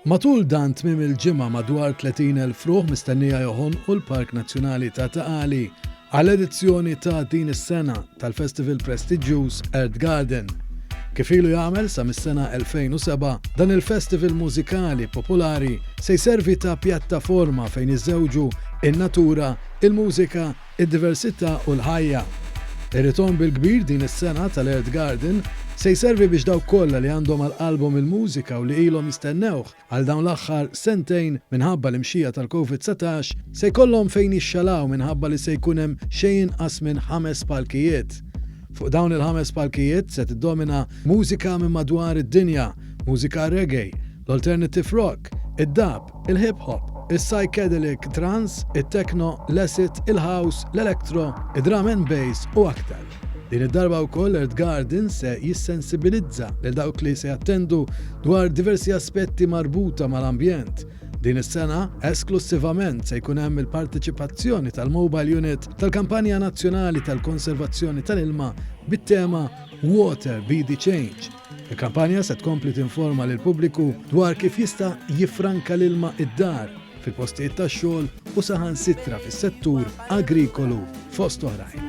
Matul dan tmiem il-ġimgħa madwar 30,000 fruħ mistennija joħonqu l-Park Nazzjonali ta' Taqali għall-edizzjoni ta' din is-sena tal-Festival prestiġjuż Earth Garden. Kif ilu jagħmel sa mis-sena 2007, dan il-festival mużikali popolari se jservi ta' pjattaforma fejn iżewġu in-natura, il-mużika, id-diversità u l-ħajja. Ir-ritorn bil-kbir din is-sena tal-Earth Garden se jservi biex dawk kollha li għandhom għall-album il-mużika u li ilhom jistennewh għal dawn l-aħħar sentejn minħabba l-imxija tal-COVID-19 se jkollhom fejn jixxalaw minħabba li se jkun hemm xejn inqas minn 5 palkijiet. Fuq dawn il-5 palkijiet se tiddomina mużika minn madwar id-dinja, mużika reggae, l-alternative rock, id-dub, il-hip hop, il-psychedelic trance, il-techno, l-acid, il-house, l-electro, id-drum and bass u aktar. Din id-darba wkoll Earth Garden se jissensibilizza lil dawk li se jattendu dwar diversi aspetti marbuta mal-ambjent. Din is-sena esklusivament se jkun hemm il-parteċipazzjoni tal-Mobile Unit tal-Kampanja Nazzjonali tal-Konservazzjoni tal-Ilma bit-tema Water Be the Change. Il-kampanja se tkompli tinforma lil pubbliku dwar kif jista' jiffranka l-ilma id-dar fil-postijiet tax-xogħol u saħansitra fis-settur agrikolu fost oħrajn.